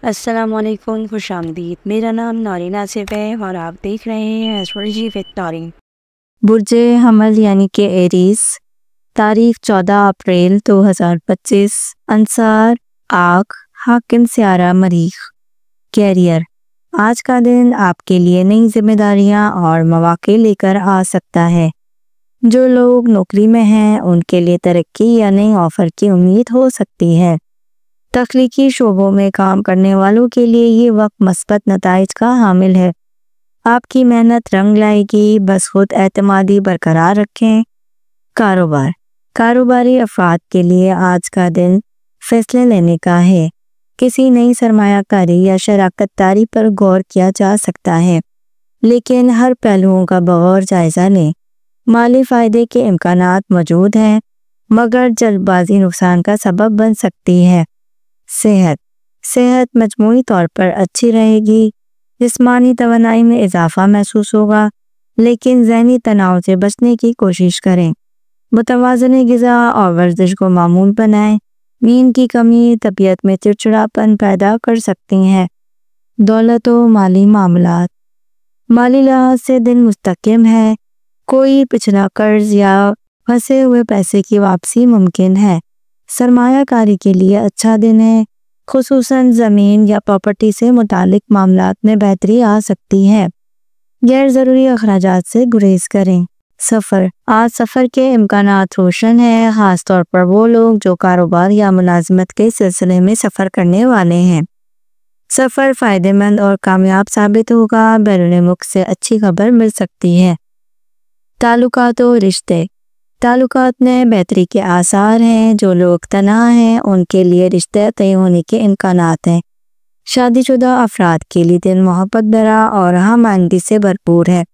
السلام علیکم، خوش آمدید۔ میرا نام نورین آصف ہے اور آپ دیکھ رہے ہیں ایسٹرولوجی وتھ نورین۔ برج حمل یعنی کہ ایریز، تاریخ 14 اپریل 2025، انصار آگ، حاکم سیارہ مریخ۔ کیریئر، آج کا دن آپ کے لیے نئی ذمہ داریاں اور مواقع لے کر آ سکتا ہے۔ جو لوگ نوکری میں ہیں ان کے لیے ترقی یا نئی آفر کی امید ہو سکتی ہے۔ تخلیقی شعبوں میں کام کرنے والوں کے لیے یہ وقت مثبت نتائج کا حامل ہے۔ آپ کی محنت رنگ لائے گی، بس خود اعتمادی برقرار رکھیں۔ کاروبار، کاروباری افراد کے لیے آج کا دن فیصلے لینے کا ہے۔ کسی نئی سرمایہ کاری یا شراکت داری پر غور کیا جا سکتا ہے، لیکن ہر پہلوؤں کا بغور جائزہ لیں۔ مالی فائدے کے امکانات موجود ہیں، مگر جلد بازی نقصان کا سبب بن سکتی ہے۔ صحت مجموعی طور پر اچھی رہے گی۔ جسمانی توانائی میں اضافہ محسوس ہوگا، لیکن ذہنی تناؤ سے بچنے کی کوشش کریں۔ متوازن غذا اور ورزش کو معمول بنائیں۔ نیند کی کمی طبیعت میں چڑچڑاپن پیدا کر سکتی ہے۔ دولت و مالی معاملات، مالی لحاظ سے دن مستحکم ہے۔ کوئی پچھلا قرض یا پھنسے ہوئے پیسے کی واپسی ممکن ہے۔ سرمایہ کاری کے لیے اچھا دن ہے، خصوصاً زمین یا پراپرٹی سے متعلق معاملات میں بہتری آ سکتی ہے۔ غیر ضروری اخراجات سے گریز کریں۔ سفر، آج سفر کے امکانات روشن ہیں، خاص طور پر وہ لوگ جو کاروبار یا ملازمت کے سلسلے میں سفر کرنے والے ہیں۔ سفر فائدہ مند اور کامیاب ثابت ہوگا، بیرون ملک سے اچھی خبر مل سکتی ہے۔ تعلقات و رشتے، تعلقات میں بہتری کے آثار ہیں۔ جو لوگ تنہا ہیں ان کے لیے رشتے طے ہونے کے امکانات ہیں۔ شادی شدہ افراد کے لیے دن محبت بھرا اور ہم آہنگی سے بھرپور ہے۔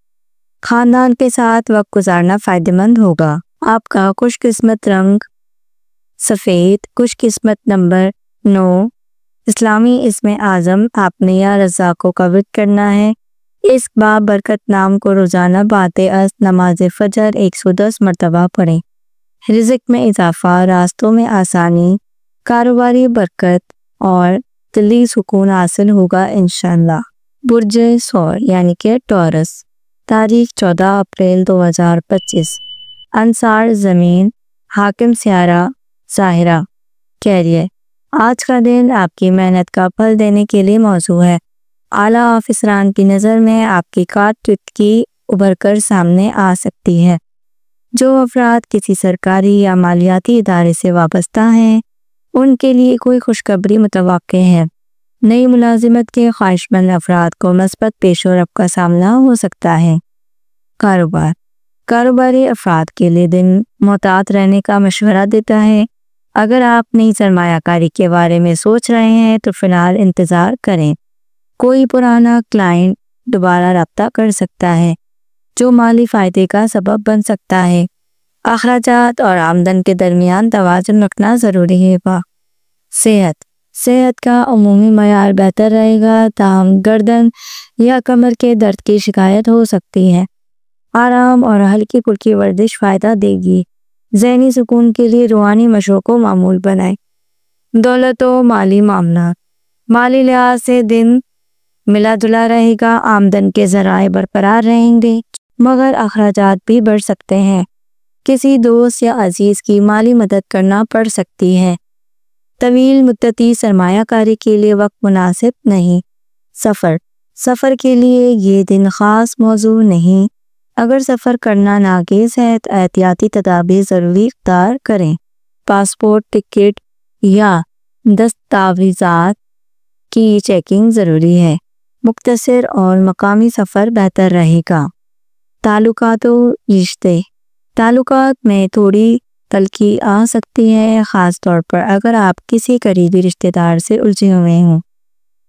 خاندان کے ساتھ وقت گزارنا فائدہ مند ہوگا۔ آپ کا خوش قسمت رنگ سفید، خوش قسمت نمبر 9۔ اسلامی اسم اعظم آپ نے یا رزاق کو قبول کرنا ہے۔ اس باب برکت نام کو روزانہ بعد از نماز فجر 110 مرتبہ پڑھیں۔ رزق میں اضافہ، راستوں میں آسانی، کاروباری برکت اور دلی سکون حاصل ہوگا انشاءاللہ۔ برج ثور یعنی کہ ٹورس، تاریخ 14 اپریل 2025، انصار زمین، حاکم سیارہ ظاہرہ۔ کیریئر، آج کا دن آپ کی محنت کا پھل دینے کے لیے موزوں ہے۔ اعلیٰ افسران کی نظر میں آپ کی کارکردگی ابھر کر سامنے آ سکتی ہے۔ جو افراد کسی سرکاری یا مالیاتی ادارے سے وابستہ ہیں ان کے لیے کوئی خوشخبری متوقع ہے۔ نئی ملازمت کے خواہشمند افراد کو مثبت پیش و رفت کا سامنا ہو سکتا ہے۔ کاروبار، کاروباری افراد کے لیے دن محتاط رہنے کا مشورہ دیتا ہے۔ اگر آپ نئی سرمایہ کاری کے بارے میں سوچ رہے ہیں تو فی الحال انتظار کریں۔ کوئی پرانا کلائنٹ دوبارہ رابطہ کر سکتا ہے جو مالی فائدے کا سبب بن سکتا ہے۔ اخراجات اور آمدن کے درمیان توازن رکھنا ضروری ہے۔ صحت کا عمومی معیار بہتر رہے گا، تاہم گردن یا کمر کے درد کی شکایت ہو سکتی ہے۔ آرام اور ہلکی پھلکی ورزش فائدہ دے گی۔ ذہنی سکون کے لیے روحانی مشقوں کو معمول بنائیں۔ دولت و مالی معاملات، مالی لحاظ سے دن ملا جلا رہے گا۔ آمدن کے ذرائع برقرار رہیں گے، مگر اخراجات بھی بڑھ سکتے ہیں۔ کسی دوست یا عزیز کی مالی مدد کرنا پڑ سکتی ہے۔ طویل مدتی سرمایہ کاری کے لیے وقت مناسب نہیں۔ سفر کے لیے یہ دن خاص موزوں نہیں۔ اگر سفر کرنا ناگزیر ہے تو احتیاطی تدابیر ضروری اختیار کریں۔ پاسپورٹ، ٹکٹ یا دستاویزات کی چیکنگ ضروری ہے۔ مختصر اور مقامی سفر بہتر رہے گا۔ تعلقات و رشتے، تعلقات میں تھوڑی تلخی آ سکتی ہے، خاص طور پر اگر آپ کسی قریبی رشتہ دار سے الجھے ہوئے ہوں۔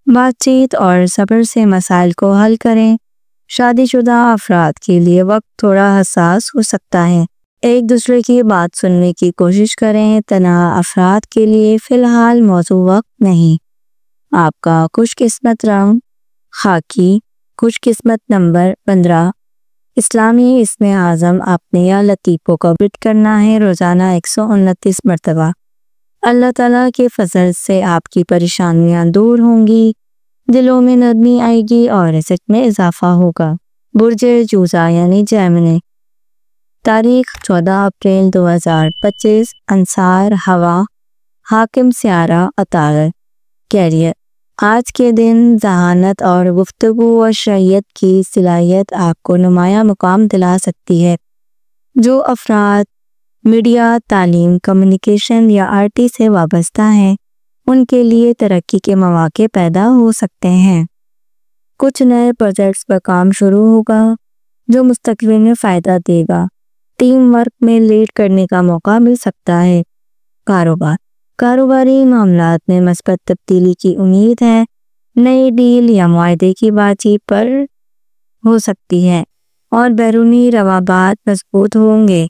بات چیت اور صبر سے مسائل کو حل کریں۔ شادی شدہ افراد کے لیے وقت تھوڑا حساس ہو سکتا ہے۔ ایک دوسرے کی بات سننے کی کوشش کریں۔ تنہا افراد کے لیے فی الحال موزوں وقت نہیں۔ آپ کا خوش قسمت رنگ خاکی، خوش قسمت نمبر 15۔ اسلامی اسم اعظم آپ نے یا لطیف کو قبول کرنا ہے، روزانہ 129 مرتبہ۔ اللہ تعالیٰ کے فضل سے آپ کی پریشانیاں دور ہوں گی، دلوں میں نرمی آئے گی اور رزق میں اضافہ ہوگا۔ برج جوزا یعنی جیمنی، تاریخ 14 اپریل 2025، انصار ہوا، حاکم سیارہ عطارد۔ کیریئر، آج کے دن ذہانت اور گفتگو و شریعت کی صلاحیت آپ کو نمایاں مقام دلا سکتی ہے۔ جو افراد میڈیا، تعلیم، کمیونیکیشن یا آرٹی سے وابستہ ہیں ان کے لیے ترقی کے مواقع پیدا ہو سکتے ہیں۔ کچھ نئے پروجیکٹس پر کام شروع ہوگا جو مستقبل میں فائدہ دے گا۔ ٹیم ورک میں لیڈ کرنے کا موقع مل سکتا ہے۔ کاروبار، کاروباری معاملات میں مثبت تبدیلی کی امید ہے۔ نئی ڈیل یا معاہدے کی بات چیت پر ہو سکتی ہے اور بیرونی روابط مضبوط ہوں گے۔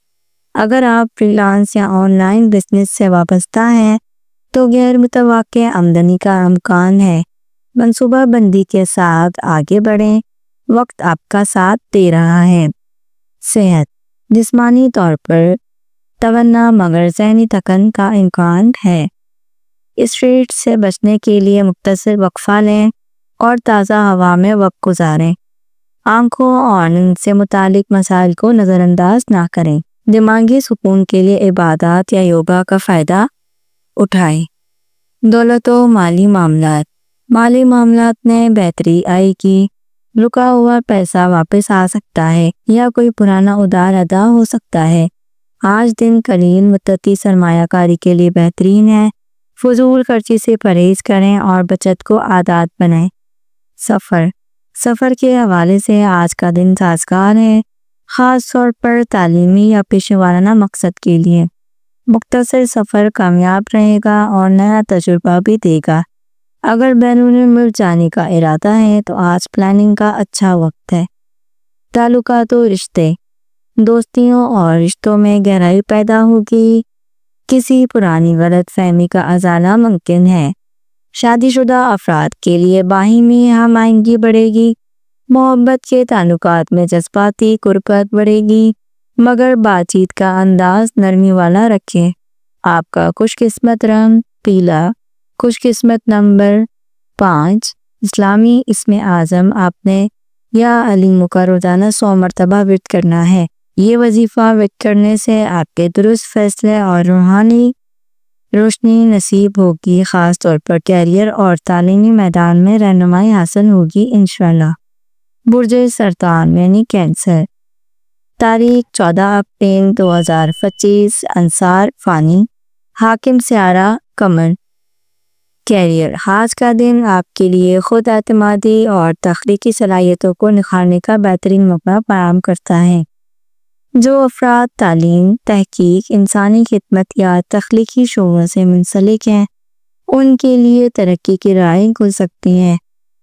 اگر آپ فری لانس یا آن لائن بزنس سے وابستہ ہیں تو غیر متوقع آمدنی کا امکان ہے۔ منصوبہ بندی کے ساتھ آگے بڑھیں، وقت آپ کا ساتھ دے رہا ہے۔ صحت، جسمانی طور پر توانا مگر ذہنی تھکن کا امکان ہے۔ اسٹریس سے بچنے کے لیے مختصر وقفہ لیں اور تازہ ہوا میں وقت گزاریں۔ آنکھوں اور نیند سے متعلق مسائل کو نظر انداز نہ کریں۔ دماغی سکون کے لیے عبادات یا یوگا کا فائدہ اٹھائیں۔ دولت و مالی معاملات، مالی معاملات میں بہتری آئے گی۔ رکا ہوا پیسہ واپس آ سکتا ہے یا کوئی پرانا ادھار ادا ہو سکتا ہے۔ آج دن قلیل مدتی سرمایہ کاری کے لیے بہترین ہے۔ فضول خرچی سے پرہیز کریں اور بچت کو عادات بنائیں۔ سفر کے حوالے سے آج کا دن سازگار ہے، خاص طور پر تعلیمی یا پیشہ ورانہ مقصد کے لیے۔ مختصر سفر کامیاب رہے گا اور نیا تجربہ بھی دے گا۔ اگر بیرون ملک جانے کا ارادہ ہے تو آج پلاننگ کا اچھا وقت ہے۔ تعلقات و رشتے، دوستیوں اور رشتوں میں گہرائی پیدا ہوگی۔ کسی پرانی غلط فہمی کا ازالہ ممکن ہے۔ شادی شدہ افراد کے لیے باہمی ہم آہنگی بڑھے گی۔ محبت کے تعلقات میں جذباتی قربت بڑھے گی مگر بات چیت کا انداز نرمی والا رکھیں۔ آپ کا خوش قسمت رنگ پیلا، خوش قسمت نمبر 5۔ اسلامی اسم اعظم آپ نے یا علیموں کا روزانہ 100 مرتبہ ورد کرنا ہے۔ یہ وظیفہ ورد کرنے سے آپ کے درست فیصلے اور روحانی روشنی نصیب ہوگی، خاص طور پر کیریئر اور تعلیمی میدان میں رہنمائی حاصل ہوگی انشاءاللہ۔ برج سرطان یعنی کینسر، تاریخ 14 اپریل 2025، انصار فانی، حاکم سیارہ قمر۔ کیریئر، آج کا دن آپ کے لیے خود اعتمادی اور تخلیقی صلاحیتوں کو نکھارنے کا بہترین موقع فراہم کرتا ہے۔ جو افراد تعلیم، تحقیق، انسانی خدمت یا تخلیقی شعبوں سے منسلک ہیں ان کے لیے ترقی کی راہیں کھل سکتی ہیں۔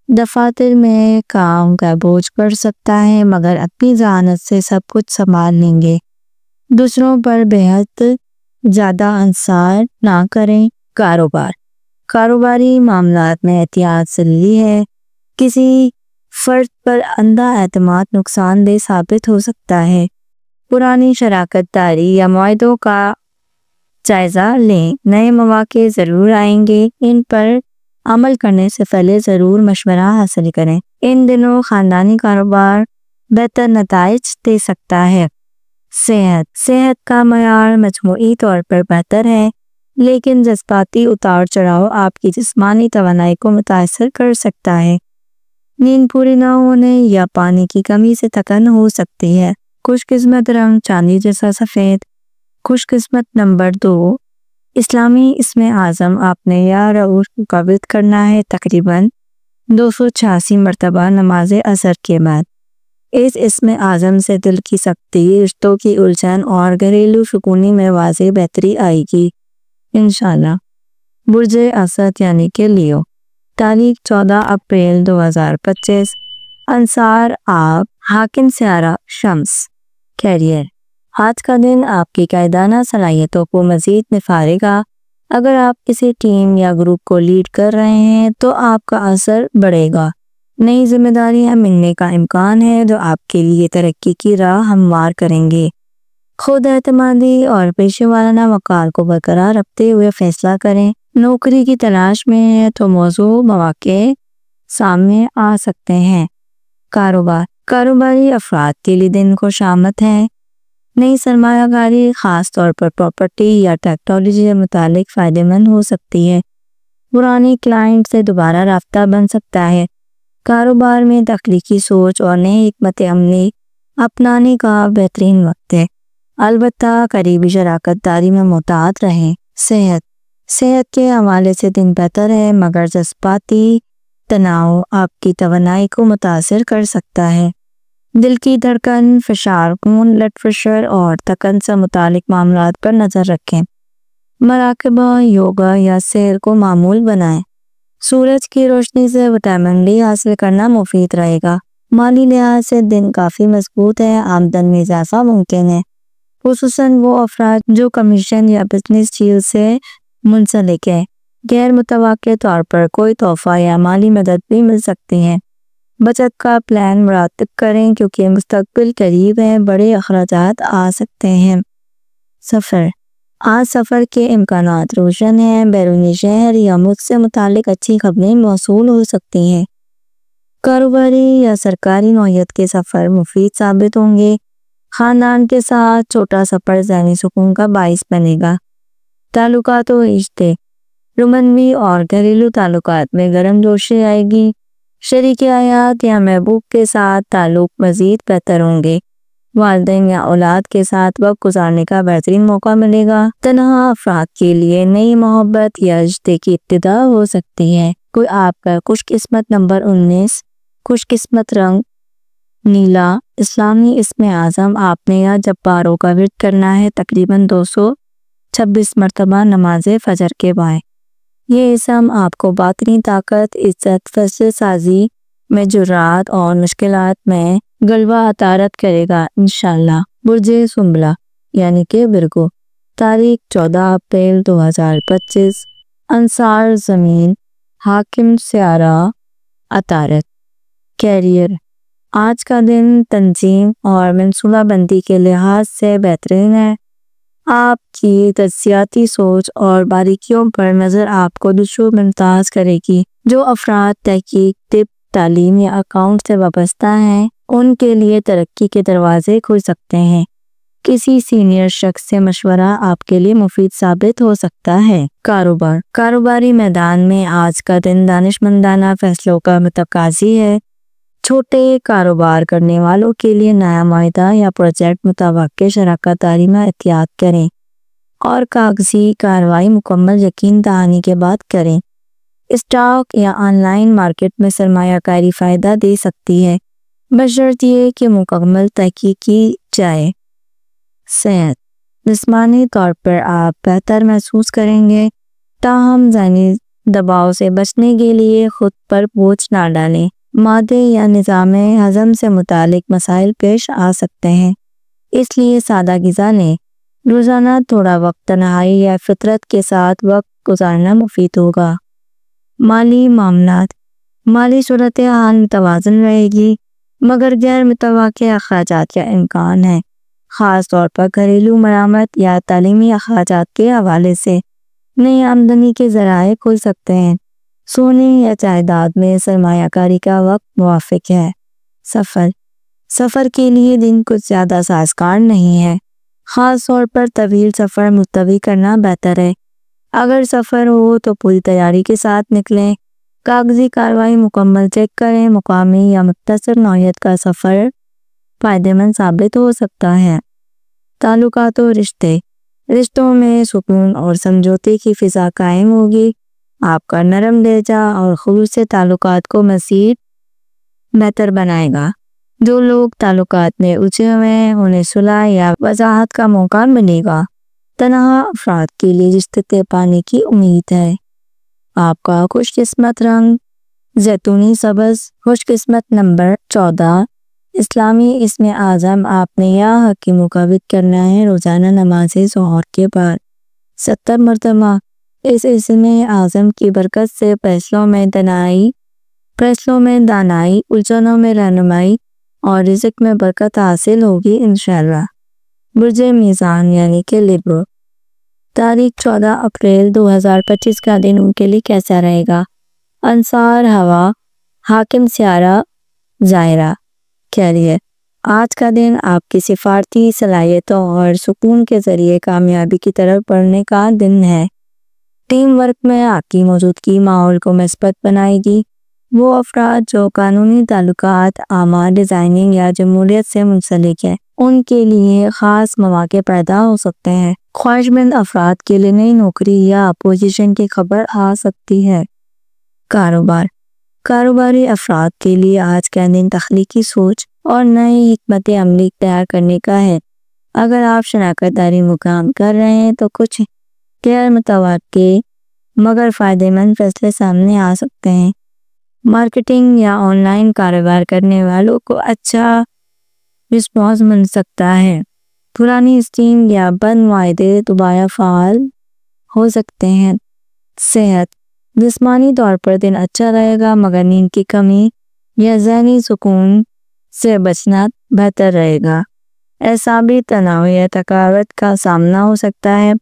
دفاتر میں کام کا بوجھ بڑھ سکتا ہے مگر اپنی ذہانت سے سب کچھ سنبھال لیں گے۔ دوسروں پر بہت زیادہ انحصار نہ کریں۔ کاروباری معاملات میں احتیاط ضروری ہے۔ کسی فرد پر اندھا اعتماد نقصان دہ ثابت ہو سکتا ہے۔ پرانی شراکت داری یا معاہدوں کا جائزہ لیں، نئے مواقع ضرور آئیں گے، ان پر عمل کرنے سے پہلے ضرور مشورہ حاصل کریں۔ ان دنوں خاندانی کاروبار بہتر نتائج دے سکتا ہے۔ صحت کا معیار مجموعی طور پر بہتر ہے لیکن جذباتی اتار چڑھاؤ آپ کی جسمانی توانائی کو متاثر کر سکتا ہے۔ نیند پوری نہ ہونے یا پانی کی کمی سے تھکن ہو سکتی ہے۔ خوش قسمت رنگ چاندی جیسا سفید، خوش قسمت نمبر 2۔ اسلامی اسم اعظم آپ نے یا رؤوف کو ورد کرنا ہے تقریباً 286 مرتبہ نماز عصر کے بعد۔ اس اسم اعظم سے دل کی سختی، رشتوں کی الجھن اور گھریلو سکونی میں واضح بہتری آئے گی انشاءاللہ۔ برج اسد یعنی کہ لیو، تاریخ 14 اپریل 2025، انصار آپ، حاکم سیارہ شمس۔ کیریئر، آج کا دن آپ کی قائدانہ صلاحیتوں کو مزید نکھارے گا۔ اگر آپ کسی ٹیم یا گروپ کو لیڈ کر رہے ہیں تو آپ کا اثر بڑھے گا۔ نئی ذمہ داریاں ملنے کا امکان ہے جو آپ کے لیے ترقی کی راہ ہموار کریں گے۔ خود اعتمادی اور پیشے وارانہ وقار کو برقرار رکھتے ہوئے فیصلہ کریں۔ نوکری کی تلاش میں ہے تو موضوع مواقع سامنے آ سکتے ہیں۔ کاروباری افراد کے لیے دن خوش آمد ہے۔ نئی سرمایہ کاری خاص طور پر پراپرٹی یا ٹیکنالوجی سے متعلق فائدہ مند ہو سکتی ہے۔ پرانی کلائنٹ سے دوبارہ رابطہ بن سکتا ہے۔ کاروبار میں تخلیقی سوچ اور نئی حکمت عملی اپنانے کا بہترین وقت ہے، البتہ قریبی شراکت داری میں محتاط رہیں۔ صحت کے حوالے سے دن بہتر ہے، مگر جذباتی تناؤ آپ کی توانائی کو متاثر کر سکتا ہے۔ دل کی دھڑکن، فشار خون، بلڈ پریشر اور تھکن سے متعلق معاملات پر نظر رکھیں۔ مراقبہ، یوگا یا سیر کو معمول بنائیں۔ سورج کی روشنی سے وٹامن ڈی حاصل کرنا مفید رہے گا۔ مالی لحاظ سے دن کافی مضبوط ہے، آمدن میں اضافہ ممکن ہے، خصوصاً وہ افراد جو کمیشن یا بزنس ڈیل سے منسلک ہے۔ غیر متوقع طور پر کوئی تحفہ یا مالی مدد بھی مل سکتی ہے۔ بچت کا پلان مرتب کریں کیونکہ مستقبل قریب ہے، بڑے اخراجات آ سکتے ہیں۔ آج سفر کے امکانات روشن ہیں، بیرونی شہر یا ملک سے متعلق اچھی خبریں موصول ہو سکتی ہیں۔ کاروباری یا سرکاری نوعیت کے سفر مفید ثابت ہوں گے۔ خاندان کے ساتھ چھوٹا سفر ذہنی سکون کا باعث بنے گا۔ تعلقات و رشتے، رومانوی اور گھریلو تعلقات میں گرم جوشی آئے گی۔ شریک حیات یا محبوب کے ساتھ تعلق مزید بہتر ہوں گے۔ والدین یا اولاد کے ساتھ وقت گزارنے کا بہترین موقع ملے گا۔ تنہا افراد کے لیے نئی محبت یا رشتے کی ابتدا ہو سکتی ہے۔ کوئی آپ کا خوش قسمت نمبر 19، خوش قسمت رنگ نیلا، اسلامی اسم اعظم آپ نے یا جباروں کا ورد کرنا ہے تقریباً 226 مرتبہ نماز فجر کے بعد۔ یہ اسم آپ کو باطنی طاقت، عزت، فیصلہ سازی میں جرات اور مشکلات میں غلبہ عطارت کرے گا انشاءاللہ۔ برج سنبلہ یعنی کہ ورگو، تاریخ 14 اپریل 2025، انصار زمین، حاکم سیارہ عطارد۔ کیریئر، آج کا دن تنظیم اور منصوبہ بندی کے لحاظ سے بہترین ہے۔ آپ کی تجزیاتی سوچ اور باریکیوں پر نظر آپ کو دوسروں ممتاز کرے گی۔ جو افراد تحقیق، طب، تعلیم یا اکاؤنٹ سے وابستہ ہیں ان کے لیے ترقی کے دروازے کھل سکتے ہیں۔ کسی سینئر شخص سے مشورہ آپ کے لیے مفید ثابت ہو سکتا ہے۔ کاروباری میدان میں آج کا دن دانشمندانہ فیصلوں کا متقاضی ہے۔ چھوٹے کاروبار کرنے والوں کے لیے نیا معاہدہ یا پروجیکٹ متوقع شراکت داری میں احتیاط کریں اور کاغذی کارروائی مکمل یقین دہانی کے بعد کریں۔ اسٹاک یا آن لائن مارکیٹ میں سرمایہ کاری فائدہ دے سکتی ہے، بشرط یہ کہ مکمل تحقیق کی جائے۔ صحت، جسمانی طور پر آپ بہتر محسوس کریں گے، تاہم ذہنی دباؤ سے بچنے کے لیے خود پر بوجھ نہ ڈالیں۔ معدے یا نظام ہضم سے متعلق مسائل پیش آ سکتے ہیں، اس لیے سادہ غذا لیں۔ روزانہ تھوڑا وقت تنہائی یا فطرت کے ساتھ وقت گزارنا مفید ہوگا۔ مالی معاملات، مالی صورتحال متوازن رہے گی، مگر غیر متوقع اخراجات کا امکان ہے، خاص طور پر گھریلو مرمت یا تعلیمی اخراجات کے حوالے سے۔ نئی آمدنی کے ذرائع کھل سکتے ہیں۔ سونے یا جائیداد میں سرمایہ کاری کا وقت موافق ہے۔ سفر کے لیے دن کچھ زیادہ سازگار نہیں ہے، خاص طور پر طویل سفر ملتوی کرنا بہتر ہے۔ اگر سفر ہو تو پوری تیاری کے ساتھ نکلیں۔ کاغذی کارروائی مکمل چیک کریں۔ مقامی یا مختصر نوعیت کا سفر فائدہ مند ثابت ہو سکتا ہے۔ تعلقات و رشتوں میں سکون اور سمجھوتے کی فضا قائم ہوگی۔ آپ کا نرم لہجہ اور خلوص سے تعلقات کو مزید بہتر بنائے گا۔ جو لوگ تعلقات میں الجھے ہوئے ہیں انہیں صلح یا وضاحت کا موقع ملے گا۔ تنہا افراد کے لیے رشتے پانے کی امید ہے۔ آپ کا خوش قسمت رنگ زیتونی سبز، خوش قسمت نمبر 14، اسلامی اسم اعظم آپ نے یا حق کی مقابلت کرنا ہے روزانہ نماز ظہر کے بعد 70 مرتبہ۔ اس اسم اعظم کی برکت سے فیصلوں میں دانائی، الجھنوں میں رہنمائی اور رزق میں برکت حاصل ہوگی انشاءاللہ۔ برج میزان یعنی کہ لیبرو، تاریخ 14 اپریل 2025 کا دن ان کے لیے کیسا رہے گا؟ انصار ہوا، حاکم سیارہ، ظاہرہ۔ کیریئر، آج کا دن آپ کی سفارتی صلاحیتوں اور سکون کے ذریعے کامیابی کی طرف بڑھنے کا دن ہے۔ ٹیم ورک میں آپ کی موجودگی ماحول کو مثبت بنائے گی۔ وہ افراد جو قانونی تعلقات، اعمال ڈیزائننگ یا جمہوریت سے منسلک ہیں، ان کے لیے خاص مواقع پیدا ہو سکتے ہیں۔ خواہشمند افراد کے لیے نئی نوکری یا پوزیشن کی خبر آ سکتی ہے۔ کاروبار، کاروباری افراد کے لیے آج کا دن تخلیقی سوچ اور نئی حکمت عملی تیار کرنے کا ہے۔ اگر آپ شراکت داری مقام کر رہے ہیں تو کچھ غیر متوقع مگر فائدہ مند فیصلے سامنے آ سکتے ہیں۔ مارکیٹنگ یا آن لائن کاروبار کرنے والوں کو اچھا رسپانس مل سکتا ہے۔ پرانی اسکیم یا بند معاہدے دوبارہ فعال ہو سکتے ہیں۔ صحت، جسمانی طور پر دن اچھا رہے گا مگر نیند کی کمی یا ذہنی سکون سے بچنا بہتر رہے گا۔ اعصابی تناؤ یا تھکاوٹ کا سامنا ہو سکتا ہے۔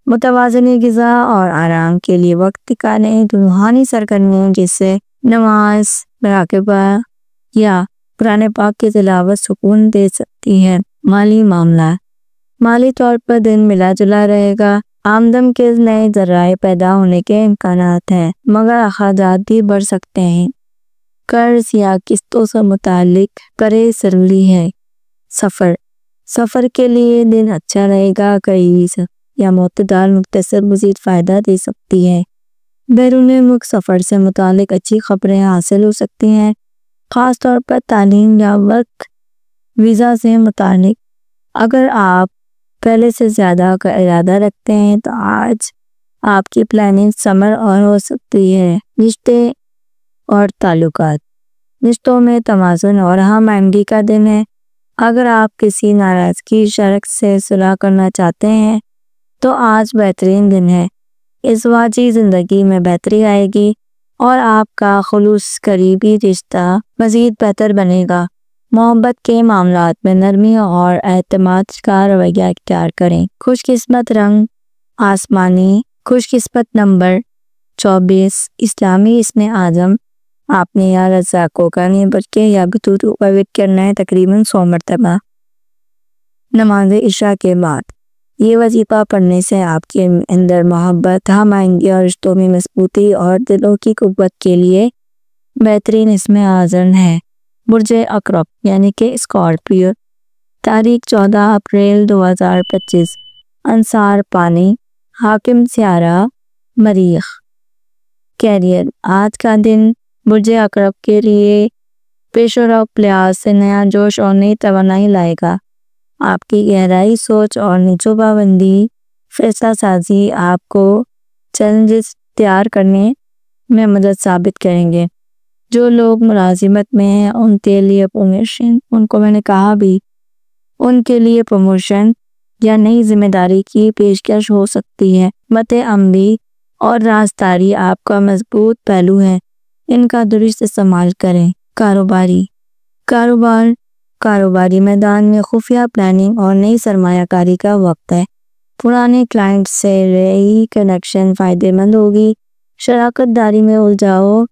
متوازن غذا اور آرام کے لیے وقت نکالیں۔ روحانی سرگرمیوں جیسے نماز، مراقبہ یا قرآن پاک کی تلاوت سکون دے سکتی ہے۔ مالی معاملات، مالی طور پر دن ملا جلا رہے گا۔ آمدن کے نئے ذرائع پیدا ہونے کے امکانات ہیں مگر اخراجات بھی بڑھ سکتے ہیں۔ قرض یا قسطوں سے متعلق پرہیز ضروری ہے۔ سفر کے لیے دن اچھا رہے گا۔ قریب یا معتدل مختصر مزید فائدہ دے سکتی ہے۔ بیرون ملک سفر سے متعلق اچھی خبریں حاصل ہو سکتی ہیں، خاص طور پر تعلیم یا ورک ویزا سے متعلق۔ اگر آپ پہلے سے زیادہ کا ارادہ رکھتے ہیں تو آج آپ کی پلاننگ ثمر اور ہو سکتی ہے۔ رشتے اور تعلقات، رشتوں میں توازن اور ہم آہنگی کا دن ہے۔ اگر آپ کسی ناراضگی شخص سے صلح کرنا چاہتے ہیں تو آج بہترین دن ہے۔ ازدواجی زندگی میں بہتری آئے گی اور آپ کا خلوص قریبی رشتہ مزید بہتر بنے گا۔ محبت کے معاملات میں نرمی اور اعتماد کا رویہ اختیار کریں۔ خوش قسمت رنگ آسمانی، خوش قسمت نمبر 24، اسلامی اسم اعظم آپ نے یا رزاق کو کرنے بلکہ یا بطور اوپر کرنا ہے تقریباً 100 مرتبہ نماز عشاء کے بعد۔ یہ وظیفہ پڑھنے سے آپ کے اندر محبت، ہم آہنگی اور رشتوں میں مضبوطی اور دلوں کی قوت کے لیے بہترین اسم اعظم ہے۔ برج عقرب یعنی کہ اسکارپیو، تاریخ 14 اپریل 2025، انصار پانی، حاکم سیارہ، مریخ۔ کیریئر، آج کا دن برج عقرب کے لیے پیش رفت لحاظ سے نیا جوش اور نئی توانائی لائے گا۔ آپ کی گہرائی سوچ اور نیچو پابندی فیصلہ سازی آپ کو چیلنجز تیار کرنے میں مدد ثابت کریں گے۔ جو لوگ ملازمت میں ہیں ان کے لیے پروموشن یا نئی ذمہ داری کی پیشکش ہو سکتی ہے۔ حکمت عملی اور رازداری آپ کا مضبوط پہلو ہے، ان کا درست استعمال کریں۔ کاروباری میدان میں خفیہ پلاننگ اور نئی سرمایہ کاری کا وقت ہے۔ پرانے کلائنٹ سے ری کنیکشن فائدہ مند ہوگی۔ شراکت داری میں الجھاؤ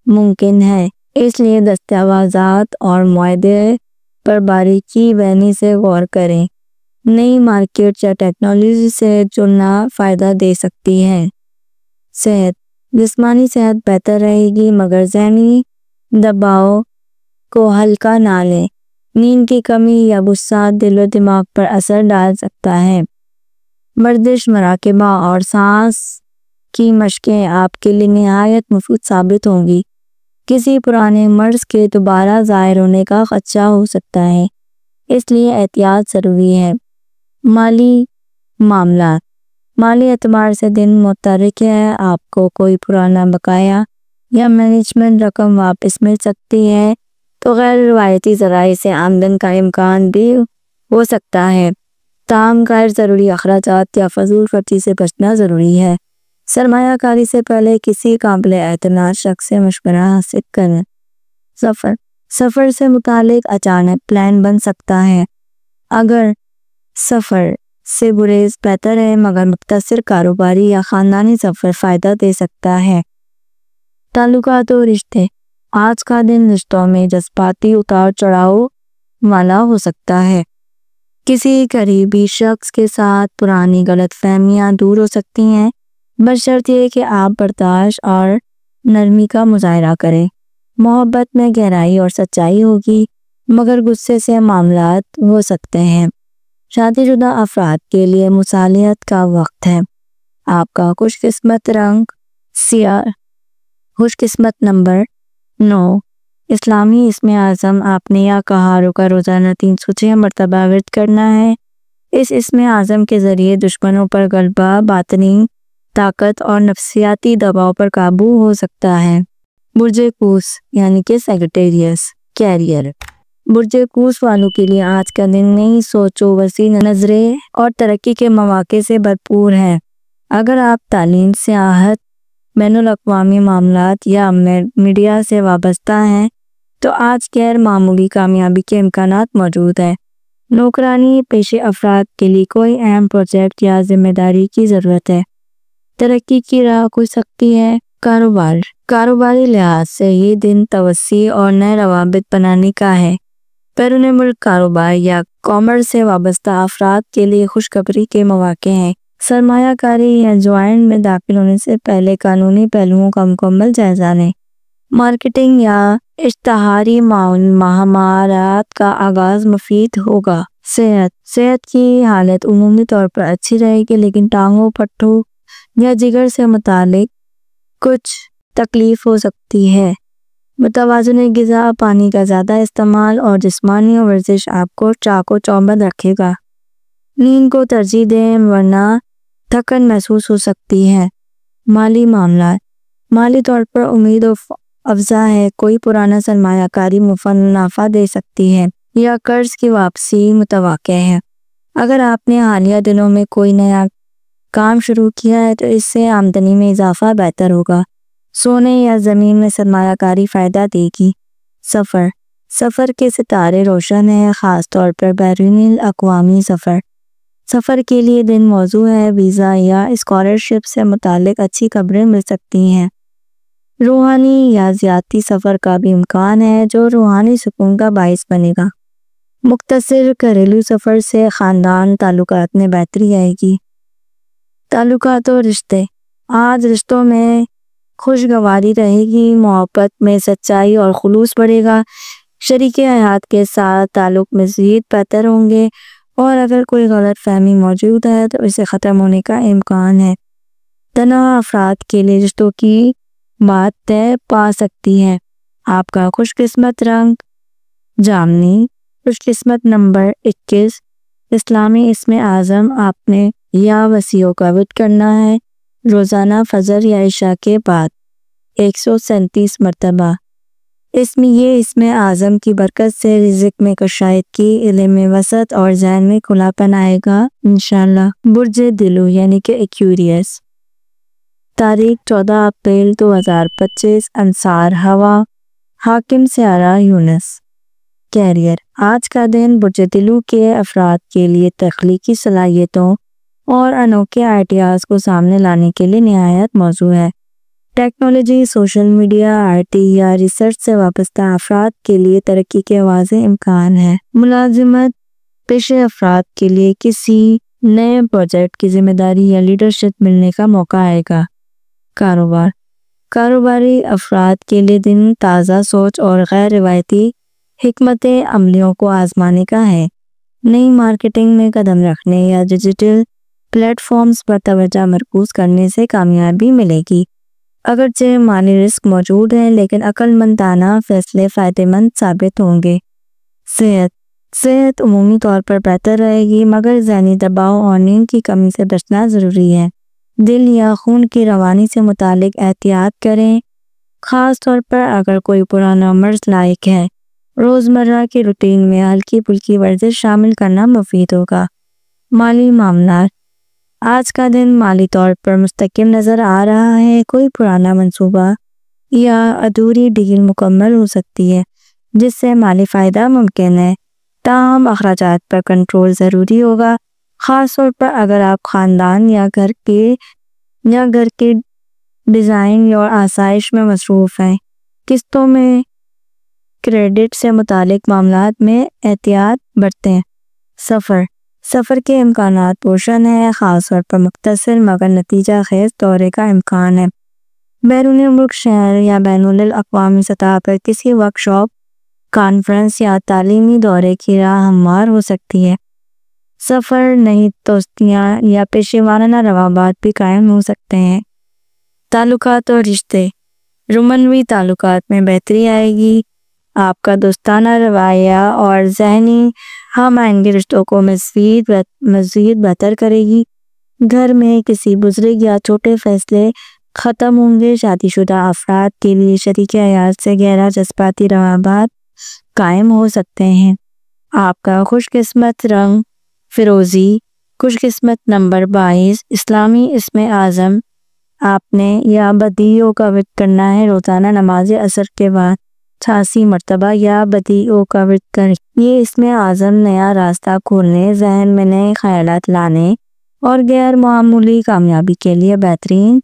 ممکن ہے، اس لیے دستاویزات اور معاہدے پر باریکی بینی سے غور کریں۔ نئی مارکیٹ یا ٹیکنالوجی سے جڑنا فائدہ دے سکتی ہے۔ صحت، جسمانی صحت بہتر رہے گی مگر ذہنی دباؤ کو ہلکا نہ لیں۔ نیند کی کمی یا غصہ دل و دماغ پر اثر ڈال سکتا ہے۔ ورزش، مراقبہ اور سانس کی مشقیں آپ کے لیے نہایت مفید ثابت ہوں گی۔ کسی پرانے مرض کے دوبارہ ظاہر ہونے کا خدشہ ہو سکتا ہے، اس لیے احتیاط ضروری ہے۔ مالی معاملات، مالی اعتبار سے دن متحرک ہے۔ آپ کو کوئی پرانا بقایا یا مینجمنٹ رقم واپس مل سکتی ہے تو غیر روایتی ذرائع سے آمدن کا امکان بھی ہو سکتا ہے۔ تاہم غیر ضروری اخراجات یا فضول خرچی سے بچنا ضروری ہے۔ سرمایہ کاری سے پہلے کسی قابل اعتماد شخص سے مشورہ حاصل کریں۔ سفر سے متعلق اچانک پلان بن سکتا ہے۔ اگر سفر سے گریز بہتر ہے، مگر مختصر کاروباری یا خاندانی سفر فائدہ دے سکتا ہے۔ تعلقات و رشتے، آج کا دن رشتوں میں جذباتی اتار چڑھاؤ والا ہو سکتا ہے۔ کسی قریبی شخص کے ساتھ پرانی غلط فہمیاں دور ہو سکتی ہیں، بشرطیے کہ آپ برداشت اور نرمی کا مظاہرہ کریں۔ محبت میں گہرائی اور سچائی ہوگی، مگر غصے سے معاملات ہو سکتے ہیں۔ شادی شدہ افراد کے لیے مصالحت کا وقت ہے۔ آپ کا خوش قسمت رنگ سیاہ۔ خوش قسمت نمبر 9۔ اسلامی اسم اعظم آپ نے یا کہاروں کا روزانہ 306 مرتبہ ورد کرنا ہے۔ اس اسم اعظم کے ذریعے دشمنوں پر غلبہ، باطنی طاقت اور نفسیاتی دباؤ پر قابو ہو سکتا ہے۔ برج قوس یعنی کہ سیجیٹیریس، کیریئر۔ برج قوس والوں کے لیے آج کا دن نئی سوچ و وسیع نظریں اور ترقی کے مواقع سے بھرپور ہے۔ اگر آپ تعلیم، سیاحت، بین الاقوامی معاملات یا میڈیا سے وابستہ ہیں تو آج غیر معمولی کامیابی کے امکانات موجود ہیں۔ نوکرانی پیشے افراد کے لیے کوئی اہم پروجیکٹ یا ذمہ داری کی ضرورت ہے۔ ترقی کی راہ کھل سکتی ہے۔ کاروباری لحاظ سے یہ دن توسیع اور نئے روابط بنانے کا ہے۔ بیرون ملک کاروبار یا کامرس سے وابستہ افراد کے لیے خوشخبری کے مواقع ہیں۔ سرمایہ کاری یا جوائنٹ میں داخل ہونے سے پہلے قانونی پہلوؤں کا مکمل جائزہ لیں۔ مارکیٹنگ یا اشتہاری مہمات کا آغاز مفید ہوگا۔ صحت کی حالت عمومی طور پر اچھی رہے گی، لیکن ٹانگوں، پٹھوں یا جگر سے متعلق کچھ تکلیف ہو سکتی ہے۔ متوازن غذا، پانی کا زیادہ استعمال اور جسمانی ورزش آپ کو چاق و چوبند رکھے گا۔ نیند کو ترجیح دیں ورنہ تھکن محسوس ہو سکتی ہے۔ مالی معاملات، مالی طور پر امید افزا ہے۔ کوئی پرانا سرمایہ کاری منافع دے سکتی ہے یا قرض کی واپسی متوقع ہے۔ اگر آپ نے حالیہ دنوں میں کوئی نیا کام شروع کیا ہے تو اس سے آمدنی میں اضافہ بہتر ہوگا۔ سونے یا زمین میں سرمایہ کاری فائدہ دے گی۔ سفر کے ستارے روشن ہیں، خاص طور پر بیرون الاقوامی سفر کے لیے دن موزوں ہے۔ ویزا یا اسکالرشپ سے متعلق اچھی خبریں مل سکتی ہیں۔ روحانی یا ذاتی سفر کا بھی امکان ہے جو روحانی سکون کا باعث بنے گا۔ مختصر گھریلو سفر سے خاندان تعلقات میں بہتری آئے گی۔ تعلقات و رشتے، آج رشتوں میں خوشگواری رہے گی، محبت میں سچائی اور خلوص بڑھے گا، شریک حیات کے ساتھ تعلق مزید بہتر ہوں گے، اور اگر کوئی غلط فہمی موجود ہے تو اسے ختم ہونے کا امکان ہے۔ تنہا افراد کے لیے رشتوں کی بات طے پا سکتی ہے۔ آپ کا خوش قسمت رنگ جامنی۔ خوش قسمت نمبر 21۔ اسلامی اسم اعظم آپ نے یا وسیعوں کا ورد کرنا ہے، روزانہ فجر یا عشاء کے بعد 137 مرتبہ۔ یہ اسم اعظم کی برکت سے رزق میں کشادگی، علم میں وسعت اور ذہن میں کھلا پن آئے گا انشاءاللہ۔ برج دلو یعنی کہ ایکویریس، تاریخ 14 اپریل 2025، انصار ہوا، حاکم سیارہ یونس۔ کیریئر، آج کا دن برج دلو کے افراد کے لیے تخلیقی صلاحیتوں اور انوکھے آئیڈیاز کو سامنے لانے کے لیے نہایت موزوں ہے۔ Technology, social media, I T یا ریسرچ سے وابستہ افراد کے لیے ترقی کے واضح امکان ہے۔ ملازمت پیشے افراد کے لیے کسی نئے پروجیکٹ کی ذمہ داری یا لیڈرشپ ملنے کا موقع آئے گا۔ کاروباری افراد کے لیے دن تازہ سوچ اور غیر روایتی حکمت عملیوں کو آزمانے کا ہے۔ نئی مارکیٹنگ میں قدم رکھنے یا ڈیجیٹل پلیٹ فارمز پر توجہ مرکوز کرنے سے کامیابی ملے گی۔ اگرچہ مالی رسک موجود ہے، لیکن عقل مندانہ فیصلے فائدہ مند ثابت ہوں گے۔ صحت عمومی طور پر بہتر رہے گی، مگر ذہنی دباؤ اور نیند کی کمی سے بچنا ضروری ہے۔ دل یا خون کی روانی سے متعلق احتیاط کریں، خاص طور پر اگر کوئی پرانا مرض لاحق ہے۔ روزمرہ کی روٹین میں ہلکی پھلکی ورزش شامل کرنا مفید ہوگا۔ مالی معاملات، آج کا دن مالی طور پر مستحکم نظر آ رہا ہے۔ کوئی پرانا منصوبہ یا ادھوری ڈیل مکمل ہو سکتی ہے، جس سے مالی فائدہ ممکن ہے۔ تاہم اخراجات پر کنٹرول ضروری ہوگا، خاص طور پر اگر آپ خاندان یا گھر کے ڈیزائن اور آسائش میں مصروف ہیں۔ قسطوں میں کریڈٹ سے متعلق معاملات میں احتیاط برتیں۔ سفر کے امکانات پرشن ہیں، خاص طور پر مختصر مگر نتیجہ خیز دورے کا امکان ہے۔ بیرون ملک شہر یا بین الاقوامی سطح پر کسی ورکشاپ، کانفرنس یا تعلیمی دورے کی راہ ہموار ہو سکتی ہے۔ سفر نئی دوستیاں یا پیشہ ورانہ روابط بھی قائم ہو سکتے ہیں۔ تعلقات اور رشتے، رومانوی تعلقات میں بہتری آئے گی۔ آپ کا دوستانہ رویہ اور ذہنی ہم آہنگی رشتوں کو مزید بہتر کرے گی۔ گھر میں کسی بزرگ یا چھوٹے فیصلے ختم ہوں گے۔ شادی شدہ افراد کے لیے شریک حیات سے گہرا جذباتی روابط قائم ہو سکتے ہیں۔ آپ کا خوش قسمت رنگ فیروزی، خوش قسمت نمبر 22، اسلامی اسم اعظم آپ نے یا بدیعوں کا ورد کرنا ہے۔ روزانہ نماز عصر کے بعد 86 مرتبہ یا بدیعوں کا ورد کریں۔ یہ اسم اعظم نیا راستہ کھولنے، ذہن میں نئے خیالات لانے اور غیر معمولی کامیابی کے لیے بہترین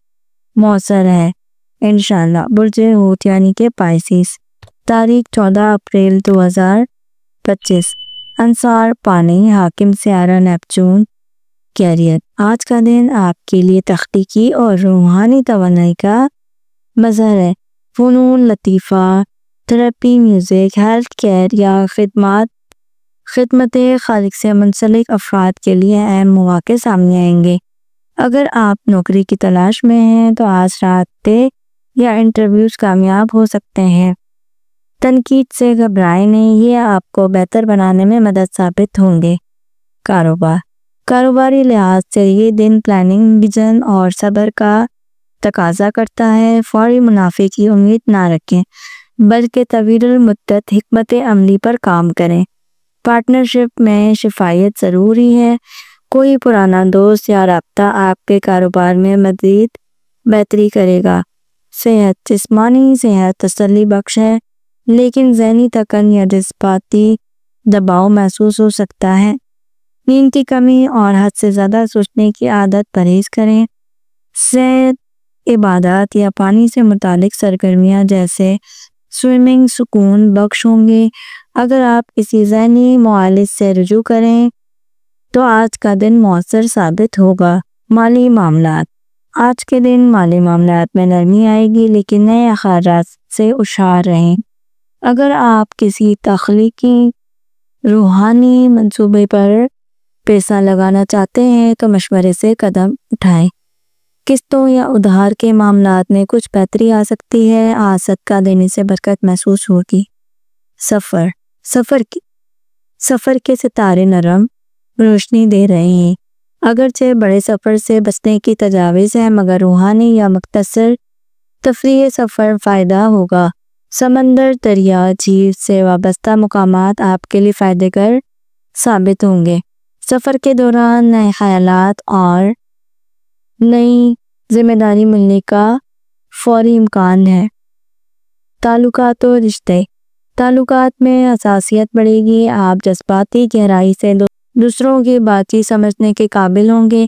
موثر ہے انشاءاللہ۔ برج حوت یعنی کہ پائسیس، تاریخ 14 اپریل 2025، انصار پانی، حاکم سیارہ نیپچون، کیریئر۔ آج کا دن آپ کے لیے تخلیقی اور روحانی توانائی کا مظہر ہے۔ فنون لطیفہ، تھراپی، میوزک، ہیلتھ کیئر یا خدمت خالق سے منسلک افراد کے لیے اہم مواقع سامنے آئیں گے۔ اگر آپ نوکری کی تلاش میں ہیں تو آج رابطے یا انٹرویوز کامیاب ہو سکتے ہیں۔ تنقید سے گھبرائیں نہیں، یہ آپ کو بہتر بنانے میں مدد ثابت ہوں گے۔ کاروباری لحاظ سے یہ دن پلاننگ، ویژن اور صبر کا تقاضا کرتا ہے۔ فوری منافع کی امید نہ رکھیں بلکہ طویل المدت حکمت عملی پر کام کریں۔ پارٹنرشپ میں شفافیت ضروری ہے۔ کوئی پرانا دوست یا رابطہ آپ کے کاروبار میں مزید بہتری کرے گا۔ صحت، جسمانی صحت تسلی بخش ہے لیکن ذہنی تھکن یا جذباتی دباؤ محسوس ہو سکتا ہے۔ نیند کی کمی اور حد سے زیادہ سوچنے کی عادت پرہیز کریں۔ صحت، عبادات یا پانی سے متعلق سرگرمیاں جیسے سوئمنگ سکون بخش ہوں گے۔ اگر آپ کسی ذہنی معالج سے رجوع کریں تو آج کا دن مؤثر ثابت ہوگا۔ مالی معاملات، آج کے دن مالی معاملات میں نرمی آئے گی لیکن نئے اخراجات سے ہوشیار رہیں۔ اگر آپ کسی تخلیقی روحانی منصوبے پر پیسہ لگانا چاہتے ہیں تو مشورے سے قدم اٹھائیں۔ قسطوں یا ادھار کے معاملات میں کچھ بہتری آ سکتی ہے۔ آج صدقہ دینے سے برکت محسوس ہوگی۔ سفر کے ستارے نرم روشنی دے رہے ہیں۔ اگرچہ بڑے سفر سے بچنے کی تجاویز ہے مگر روحانی یا مختصر تفریحی سفر فائدہ ہوگا۔ سمندر، دریا، جھیل سے وابستہ مقامات آپ کے لیے فائدہ گر ثابت ہوں گے۔ سفر کے دوران نئے خیالات اور نئی ذمہ داری ملنے کا فوری امکان ہے۔ تعلقات و رشتے، تعلقات میں حساسیت بڑھے گی۔ آپ جذباتی گہرائی سے دوسروں کی بات چیت سمجھنے کے قابل ہوں گے۔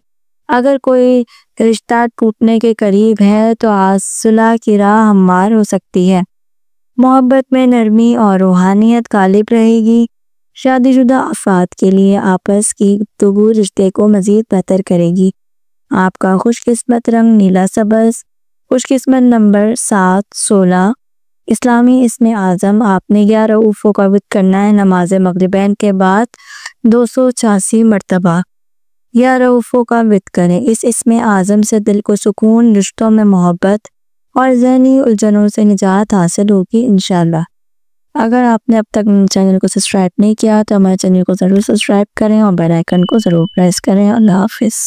اگر کوئی رشتہ ٹوٹنے کے قریب ہے تو آج صلح کی راہ ہموار ہو سکتی ہے۔ محبت میں نرمی اور روحانیت غالب رہے گی۔ شادی شدہ افراد کے لیے آپس کی گفتگو رشتے کو مزید بہتر کرے گی۔ آپ کا خوش قسمت رنگ نیلا سبز، خوش قسمت نمبر 7، 16، اسلامی اسم اعظم آپ نے 11 رؤوفوں کا ورد کرنا ہے۔ نماز مغربین کے بعد 286 مرتبہ یا رؤوفوں کا ورد کریں۔ اس اسم اعظم سے دل کو سکون، رشتوں میں محبت اور ذہنی الجھنوں سے نجات حاصل ہوگی انشاءاللہ۔ اگر آپ نے اب تک چینل کو سبسکرائب نہیں کیا تو ہمارے چینل کو ضرور سبسکرائب کریں اور بیل آئیکن کو ضرور پریس کریں۔ اللہ حافظ۔